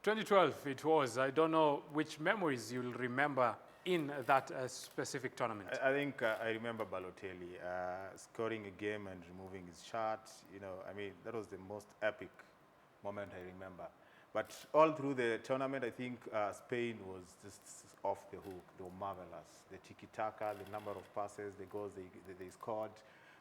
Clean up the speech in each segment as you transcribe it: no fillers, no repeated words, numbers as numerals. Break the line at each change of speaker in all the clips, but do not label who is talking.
2012 it was. I don't know which memories you'll remember in that specific tournament.
I think I remember Balotelli scoring a game and removing his shirt. You know, I mean, that was the most epic moment I remember. But all through the tournament, I think Spain was just off the hook. They were marvelous. The tiki-taka, the number of passes, the goals they scored,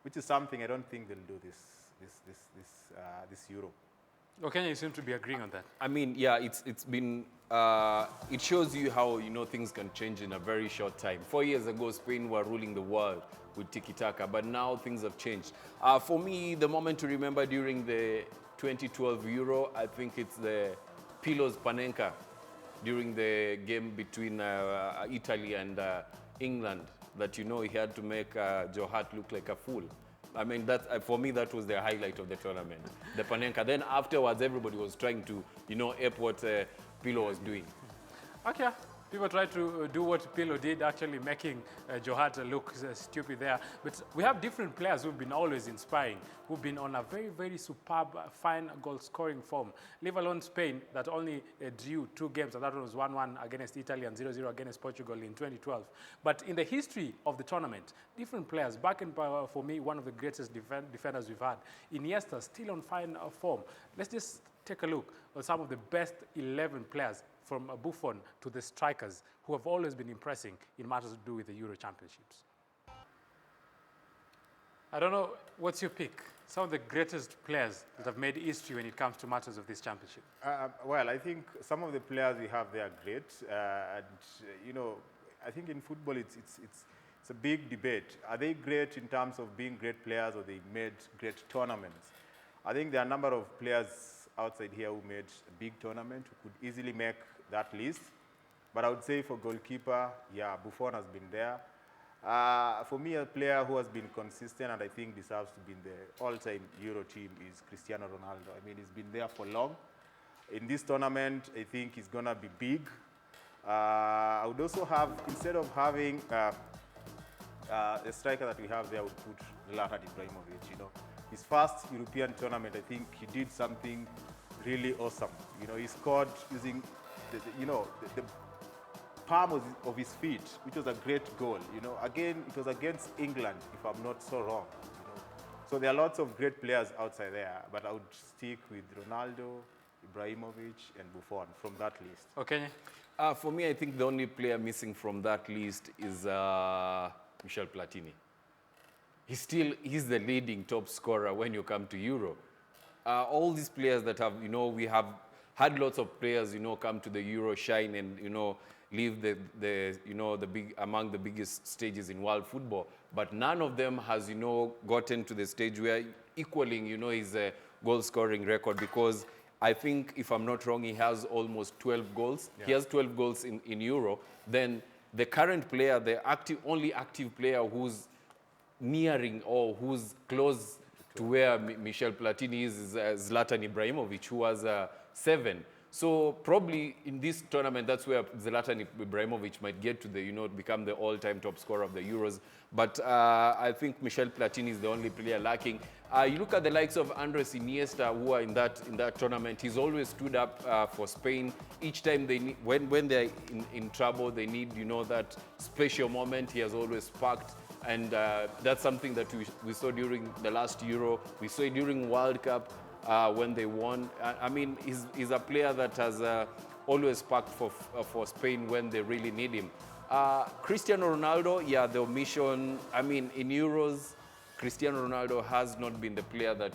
which is something I don't think they'll do this Euro.
Okay, you seem to be agreeing on that.
I mean, yeah, it's been, it shows you how, things can change in a very short time. 4 years ago, Spain were ruling the world with tiki-taka, but now things have changed. For me, the moment to remember during the 2012 Euro, I think it's the Pilo's Panenka during the game between Italy and England, that he had to make Joe Hart look like a fool. I mean, for me, that was the highlight of the tournament, the Panenka. Then afterwards, everybody was trying to, ape what Pilo was doing.
Okay. People tried to do what Pilo did, actually making Joe Hart look stupid there. But we have different players who've been always inspiring, who've been on a very, very superb, fine goal-scoring form. Leave alone Spain, that only drew 2 games, and that was 1-1 against Italy and 0-0 against Portugal in 2012. But in the history of the tournament, different players, back in, for me, one of the greatest defenders we've had, Iniesta, still on fine form. Let's just take a look at some of the best 11 players, from Buffon to the strikers, who have always been impressing in matters to do with the Euro Championships. I don't know, what's your pick? Some of the greatest players that have made history when it comes to matters of this championship.
Well, I think some of the players we have there are great. I think in football it's a big debate. Are they great in terms of being great players, or they made great tournaments? I think there are a number of players outside here who made a big tournament, who could easily make that list. But I would say for goalkeeper, yeah, Buffon has been there. For me, a player who has been consistent and I think deserves to be in the all-time Euro team is Cristiano Ronaldo. I mean, he's been there for long. In this tournament, I think he's going to be big. I would also have, instead of having the striker that we have there, I would put Zlatan Ibrahimovic. His first European tournament, I think he did something really awesome. He scored using the palm of his feet, which was a great goal. Again, it was against England, if I'm not so wrong. So there are lots of great players outside there, but I would stick with Ronaldo, Ibrahimovic, and Buffon from that list.
Okay.
For me, I think the only player missing from that list is Michel Platini. He's the leading top scorer when you come to Euro. All these players that have, we have had lots of players, come to the Euro, shine, and leave among the biggest stages in world football. But none of them has, gotten to the stage where equaling, his goal-scoring record. Because I think, if I'm not wrong, he has almost 12 goals. Yeah. He has 12 goals in Euro. Then the current player, the only active player who's nearing or who's close to where Michel Platini is Zlatan Ibrahimovic, who has 7. So probably in this tournament, that's where Zlatan Ibrahimovic might get to become the all-time top scorer of the Euros. But I think Michel Platini is the only player lacking. You look at the likes of Andres Iniesta, who are in that tournament. He's always stood up for Spain. Each time they need, when they're in trouble, they need that special moment. He has always sparked. And that's something that we saw during the last Euro. We saw it during World Cup when they won. I mean, he's a player that has always sparked for Spain when they really need him. Cristiano Ronaldo, yeah, the omission. I mean, in Euros, Cristiano Ronaldo has not been the player that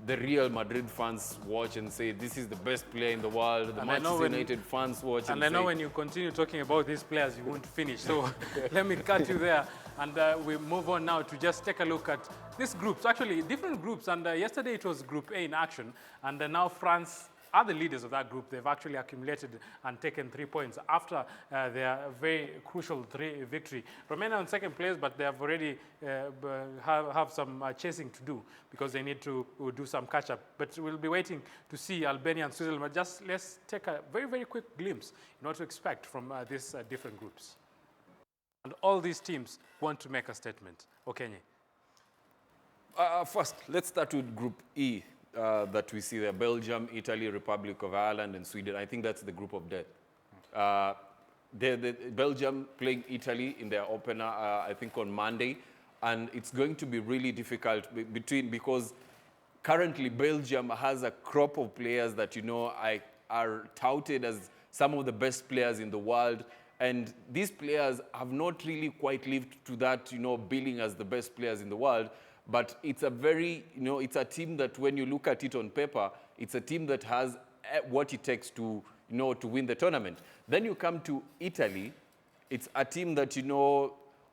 the Real Madrid fans watch and say, this is the best player in the world. The Manchester United fans watch and say...
And I know when you continue talking about these players, you won't finish. So let me cut you there. And we move on now to just take a look at these groups. Actually, different groups. And yesterday it was Group A in action. And now France are the leaders of that group. They've actually accumulated and taken 3 points after their very crucial 3 victory. Romania in second place, but they have already have some chasing to do because they need to do some catch-up. But we'll be waiting to see Albania and Switzerland. Just let's take a very, very quick glimpse in what to expect from these different groups. And all these teams want to make a statement. Okay.
First, let's start with Group E. that we see there, Belgium, Italy, Republic of Ireland, and Sweden. I think that's the group of death. The Belgium playing Italy in their opener, I think on Monday, and it's going to be really difficult because currently Belgium has a crop of players that are touted as some of the best players in the world, and these players have not really quite lived to that billing as the best players in the world. But it's a very it's a team that when you look at it on paper, it's a team that has what it takes to to win the tournament. Then you come to Italy, it's a team that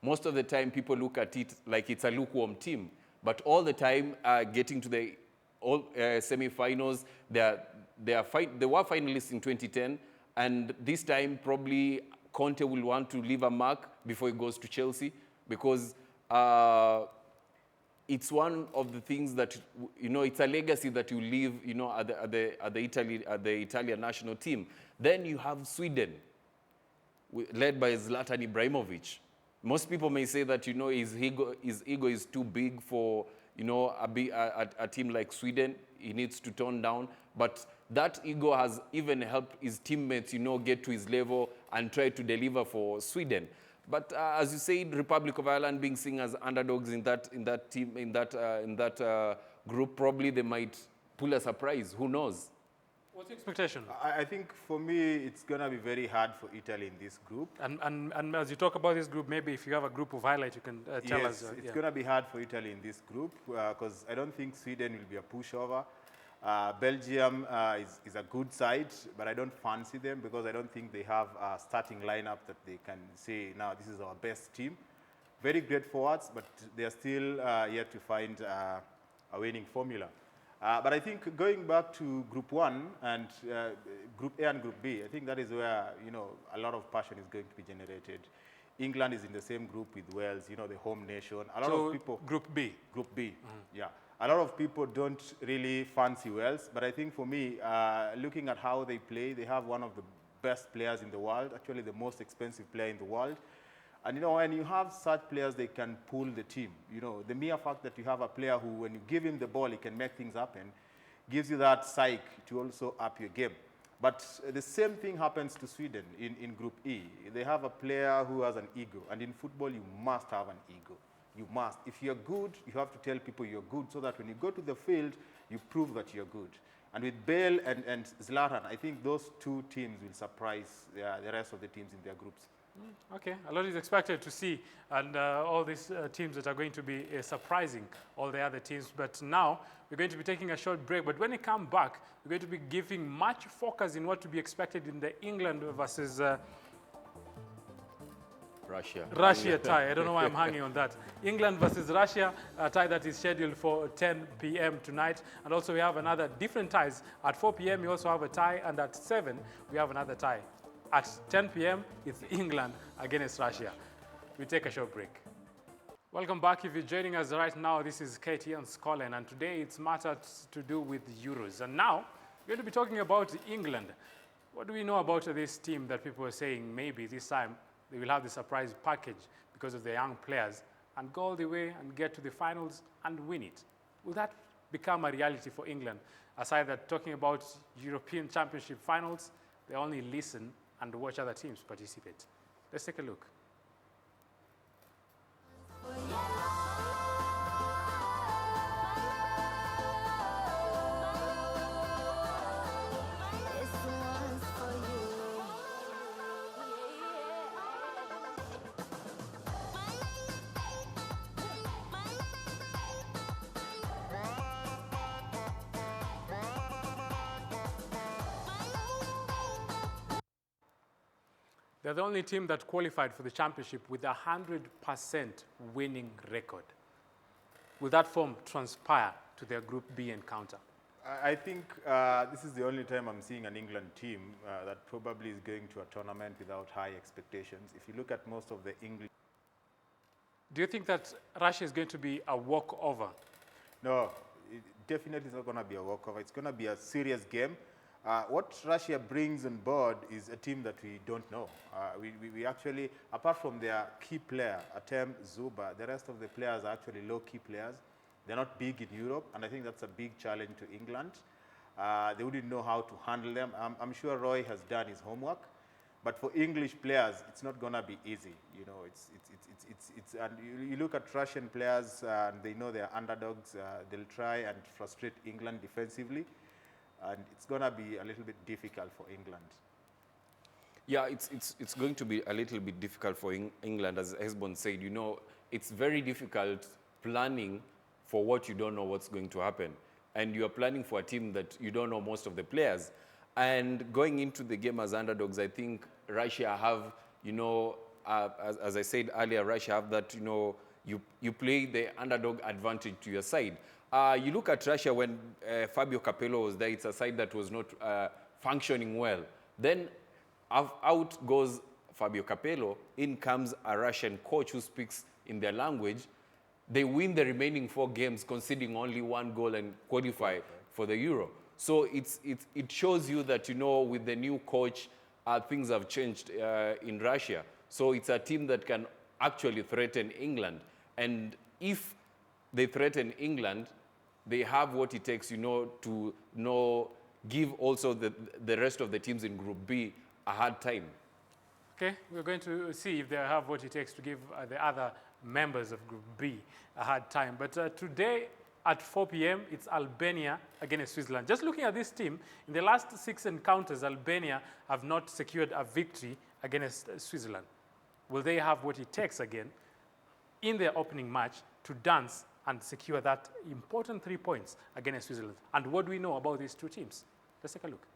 most of the time people look at it like it's a lukewarm team, but all the time getting to the semi-finals. They were finalists in 2010, and this time probably Conte will want to leave a mark before he goes to Chelsea, because it's one of the things that it's a legacy that you leave at the Italian national team. Then you have Sweden, led by Zlatan Ibrahimovic. Most people may say that his ego is too big for a team like Sweden. He needs to tone down, but that ego has even helped his teammates get to his level and try to deliver for Sweden. But as you said, Republic of Ireland being seen as underdogs in that group, probably they might pull a surprise. Who knows?
What's the expectation?
I think for me, it's going to be very hard for Italy in this group.
And as you talk about this group, maybe if you have a group of highlights, you can tell us.
Yes, it's going to be hard for Italy in this group because I don't think Sweden will be a pushover. Belgium is a good side, but I don't fancy them because I don't think they have a starting lineup that they can say, now this is our best team. Very great forwards, but they are still yet to find a winning formula. But I think going back to Group 1 and Group A and Group B, I think that is where a lot of passion is going to be generated. England is in the same group with Wales, the home nation. A lot of people.
Group B.
Group B, yeah. A lot of people don't really fancy Wales, but I think for me, looking at how they play, they have one of the best players in the world, actually the most expensive player in the world. And when you have such players, they can pull the team. The mere fact that you have a player who, when you give him the ball, he can make things happen, gives you that psyche to also up your game. But the same thing happens to Sweden in Group E. They have a player who has an ego, and in football, you must have an ego. You must. If you're good, you have to tell people you're good so that when you go to the field, you prove that you're good. And with Bale and Zlatan, I think those two teams will surprise the rest of the teams in their groups.
Okay, a lot is expected to see, and all these teams that are going to be surprising all the other teams. But now we're going to be taking a short break. But when we come back, we're going to be giving much focus in what to be expected in the England versus Russia tie. I don't know why I'm hanging on that. England versus Russia, a tie that is scheduled for 10 p.m. tonight. And also we have another different ties. At 4 p.m. we also have a tie, and at 7 we have another tie. At 10 p.m. it's England against Russia. We take a short break. Welcome back. If you're joining us right now, this is KTN Scoreline, and today it's matters to do with Euros. And now we're going to be talking about England. What do we know about this team that people are saying maybe this time they will have the surprise package because of the young players and go all the way and get to the finals and win it? Will that become a reality for England? Aside that talking about European Championship finals, they only listen and watch other teams participate. Let's take a look. They're the only team that qualified for the championship with a 100% winning record. Will that form transpire to their Group B encounter?
I think this is the only time I'm seeing an England team that probably is going to a tournament without high expectations. If you look at most of the English...
Do you think that Russia is going to be a walkover?
No, it definitely is not going to be a walkover. It's going to be a serious game. What Russia brings on board is a team that we don't know. We actually, apart from their key player, Artem Zuba, the rest of the players are actually low-key players, They're not big in Europe, and I think that's a big challenge to England. They wouldn't know how to handle them. I'm sure Roy has done his homework, but for English players, it's not gonna be easy. You know, and you look at Russian players, and they know they're underdogs. They'll try and frustrate England defensively, and it's gonna be a little bit difficult for England.
Yeah, it's going to be a little bit difficult for England, as Hesbon said. You know, it's very difficult planning for what you don't know what's going to happen. And you are planning for a team that you don't know most of the players. And going into the game as underdogs, I think Russia have, you know, as I said earlier, Russia have that, you know, you play the underdog advantage to your side. You look at Russia when Fabio Capello was there, it's a side that was not functioning well. Then out goes Fabio Capello, in comes a Russian coach who speaks in their language. They win the remaining 4 games, conceding only 1 goal and qualify for the Euro. So it shows you that, you know, with the new coach, things have changed in Russia. So it's a team that can actually threaten England. And if they threaten England, they have what it takes, you know, to give also the rest of the teams in Group B a hard time.
Okay, we're going to see if they have what it takes to give the other members of Group B a hard time. But today at 4 p.m., it's Albania against Switzerland. Just looking at this team, in the last 6 encounters, Albania have not secured a victory against Switzerland. Will they have what it takes again in their opening match to dance and secure that important 3 points against Switzerland? And what do we know about these two teams? Let's take a look.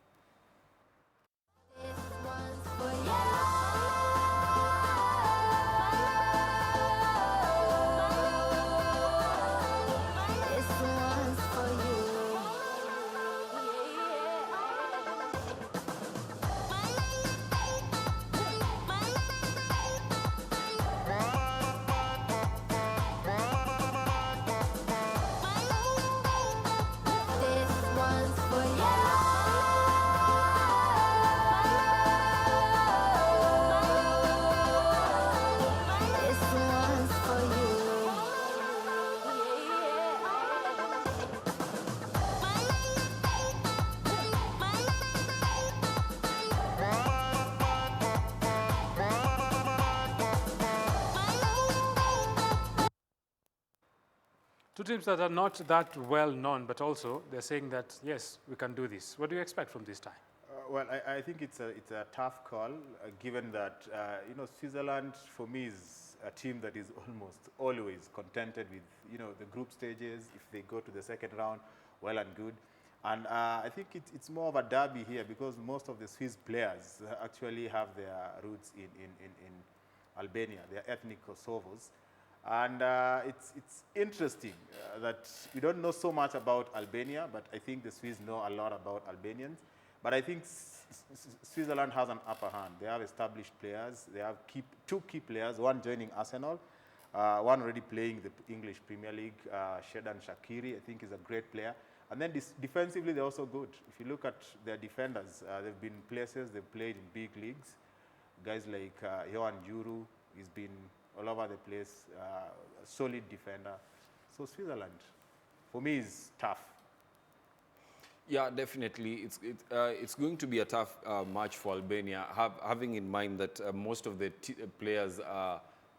Two teams that are not that well known, but also they're saying that, yes, we can do this. What do you expect from this tie?
Well, I think it's a tough call, given that, you know, Switzerland, for me, is a team that is almost always contented with, you know, the group stages. If they go to the second round, well and good. And I think it's more of a derby here, because most of the Swiss players actually have their roots in Albania. They're ethnic Kosovos. And it's interesting that we don't know so much about Albania, but I think the Swiss know a lot about Albanians. But I think Switzerland has an upper hand. They have established players. They have 2 key players, one joining Arsenal, one already playing the English Premier League, Xherdan Shaqiri, I think is a great player. And then defensively, they're also good. If you look at their defenders, they've been places, they've played in big leagues. Guys like Johan Juru, he's been all over the place, a solid defender. So Switzerland, for me, is tough.
Yeah, definitely. It's going to be a tough match for Albania, having in mind that most of the players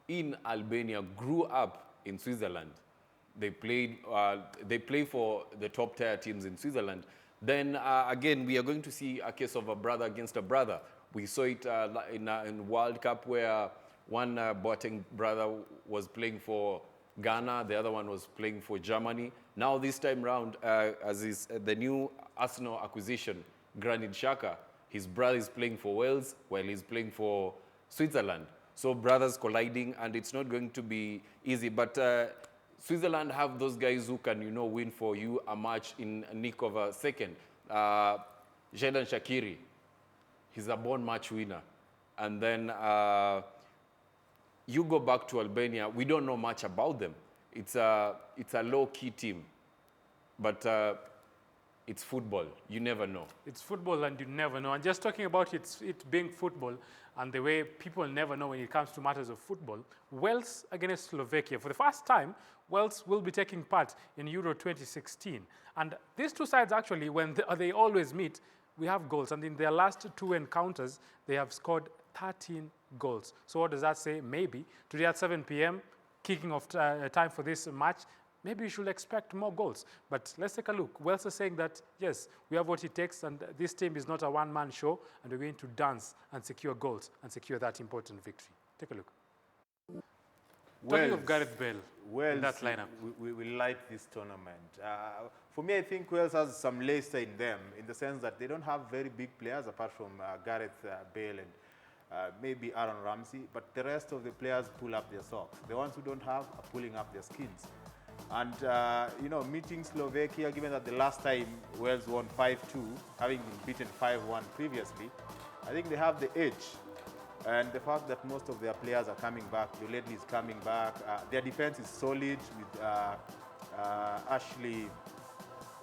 in Albania grew up in Switzerland. They play for the top tier teams in Switzerland. Then again, we are going to see a case of a brother against a brother. We saw it in World Cup where one Boateng brother was playing for Ghana, the other one was playing for Germany. Now this time round, as is the new Arsenal acquisition, Granit Xhaka, his brother is playing for Wales while he's playing for Switzerland. So brothers colliding, and it's not going to be easy. But Switzerland have those guys who can, you know, win for you a match in a nick of a second. Xherdan Shaqiri, he's a born match winner. And then you go back to Albania, we don't know much about them. It's a low-key team. But it's football. You never know.
It's football and you never know. And just talking about it being football and the way people never know when it comes to matters of football, Wales against Slovakia. For the first time, Wales will be taking part in Euro 2016. And these two sides actually, when they always meet, we have goals. And in their last two encounters, they have scored 13 goals. So what does that say? Maybe today at 7 p.m., kicking off time for this match, maybe you should expect more goals. But let's take a look. Wales is saying that, yes, we have what it takes, and this team is not a one-man show, and we're going to dance and secure goals and secure that important victory. Take a look. Talking of Gareth Bale in that lineup.
We like this tournament. For me, I think Wales has some Leicester in them, in the sense that they don't have very big players apart from Gareth Bale and maybe Aaron Ramsey, but the rest of the players pull up their socks. The ones who don't have are pulling up their skins. And, you know, meeting Slovakia, given that the last time Wales won 5-2, having been beaten 5-1 previously, I think they have the edge. And the fact that most of their players are coming back, Ledley is coming back, their defense is solid with Ashley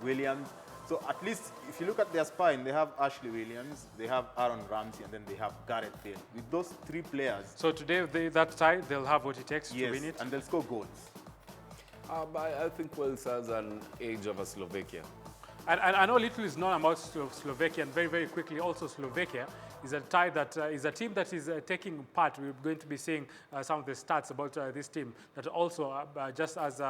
Williams. So at least if you look at their spine, they have Ashley Williams, they have Aaron Ramsey, and then they have Gareth Bale. With those three players...
So today, that tie, they'll have what it takes
yes,
to win it?
And they'll score goals.
I think Wales has an edge over Slovakia.
And I know little is known about Slovakia, and very, very quickly also Slovakia is a tie that is a team that is taking part. We're going to be seeing some of the stats about this team that also, just as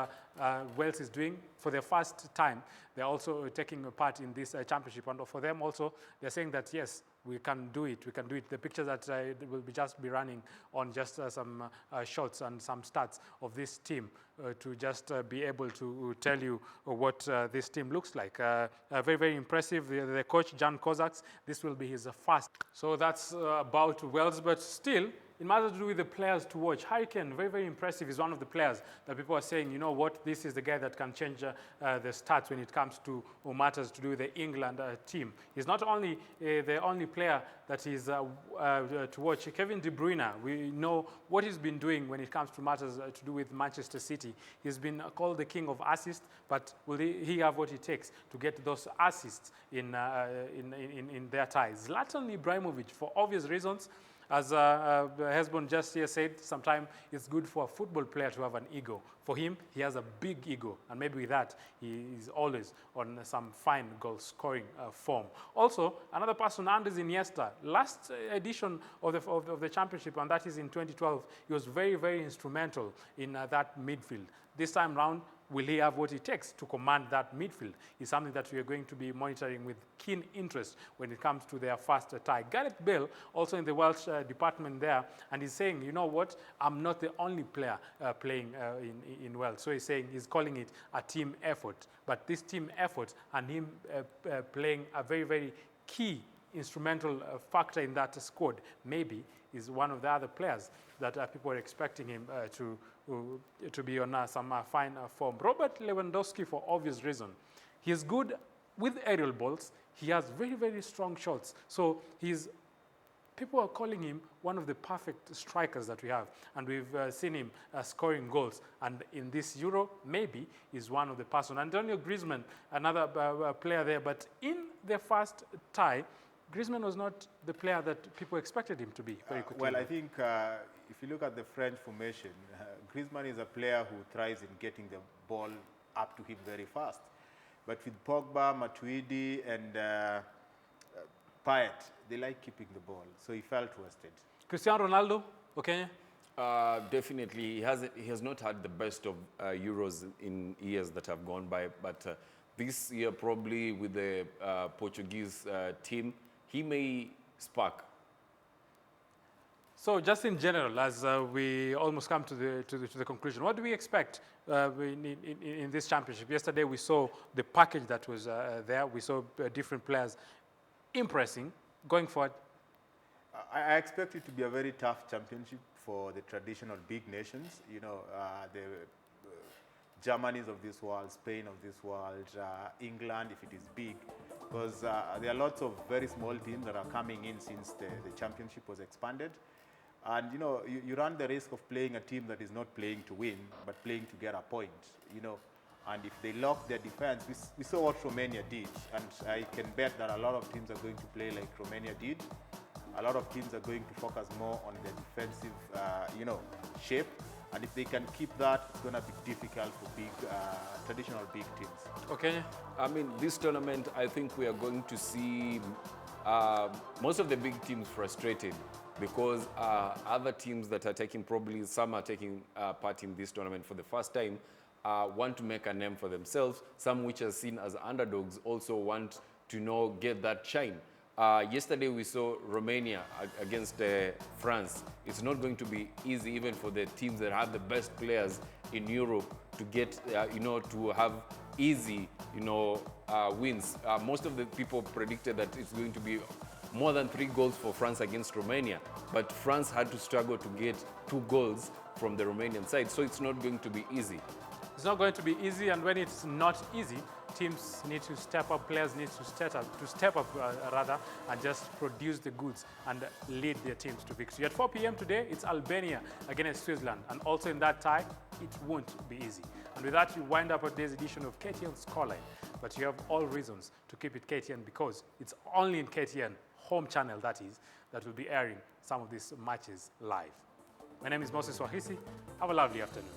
Wales is doing for their first time, they're also taking part in this championship. And for them also, they're saying that, yes, we can do it, we can do it. The pictures that will be just be running on just some shots and some stats of this team to just be able to tell you what this team looks like. Very, very impressive. The coach, Jan Kozaks, this will be his first. So that's about Wales, but still, it matters to do with the players to watch. Harry Kane, very, very impressive, is one of the players that people are saying, you know what, this is the guy that can change the stats when it comes to matters to do with the England team. He's not only the only player that is to watch. Kevin De Bruyne, we know what he's been doing when it comes to matters to do with Manchester City. He's been called the king of assists, but will he have what it takes to get those assists in their ties? Zlatan Ibrahimovic, for obvious reasons, as Hesbon just here said, sometimes it's good for a football player to have an ego. For him, he has a big ego, and maybe with that, he is always on some fine goal-scoring form. Also, another person, Andres Iniesta, last edition of the championship, and that is in 2012, he was very, very instrumental in that midfield. This time round, will he have what it takes to command that midfield? Is something that we are going to be monitoring with keen interest when it comes to their first tie. Gareth Bale, also in the Welsh department there, and he's saying, you know what, I'm not the only player playing in Wales. So he's saying, he's calling it a team effort. But this team effort and him playing a very, very key instrumental factor in that squad, maybe is one of the other players that people are expecting him to be on some fine form. Robert Lewandowski, for obvious reason, he's good with aerial balls. He has very, very strong shots. So people are calling him one of the perfect strikers that we have. And we've seen him scoring goals. And in this Euro, maybe is one of the person. Antonio Griezmann, another player there. But in their first tie, Griezmann was not the player that people expected him to be very quickly.
Well, I think if you look at the French formation, Griezmann is a player who thrives in getting the ball up to him very fast. But with Pogba, Matuidi, and Payet, they like keeping the ball, so he felt wasted.
Cristiano Ronaldo, okay?
Definitely, he has not had the best of Euros in years that have gone by, but this year probably with the Portuguese team, he may spark.
So just in general, as we almost come to the conclusion, what do we expect in this championship? Yesterday we saw the package that was there. We saw different players impressing. Going forward,
I expect it to be a very tough championship for the traditional big nations. You know, the Germany's of this world, Spain of this world, England, if it is big, because there are lots of very small teams that are coming in since the championship was expanded. And, you know, you run the risk of playing a team that is not playing to win, but playing to get a point, you know. And if they lock their defense, we saw what Romania did. And I can bet that a lot of teams are going to play like Romania did. A lot of teams are going to focus more on their defensive, shape. And if they can keep that, it's going to be difficult for big, traditional big teams.
Okay.
I mean, this tournament, I think we are going to see most of the big teams frustrated because other teams that are taking, probably some are taking part in this tournament for the first time, want to make a name for themselves. Some which are seen as underdogs also want to get that shine. Yesterday we saw Romania against France. It's not going to be easy even for the teams that have the best players in Europe to get, to have easy, wins. Most of the people predicted that it's going to be more than 3 goals for France against Romania, but France had to struggle to get 2 goals from the Romanian side, so it's not going to be easy.
It's not going to be easy, and when it's not easy, teams need to step up, players need to step up, and just produce the goods and lead their teams to victory. At 4 p.m. today, it's Albania against Switzerland, and also in that tie, it won't be easy. And with that, you wind up today's edition of KTN Scoreline. But you have all reasons to keep it KTN because it's only in KTN, home channel that is, that will be airing some of these matches live. My name is Moses Wahisi. Have a lovely afternoon.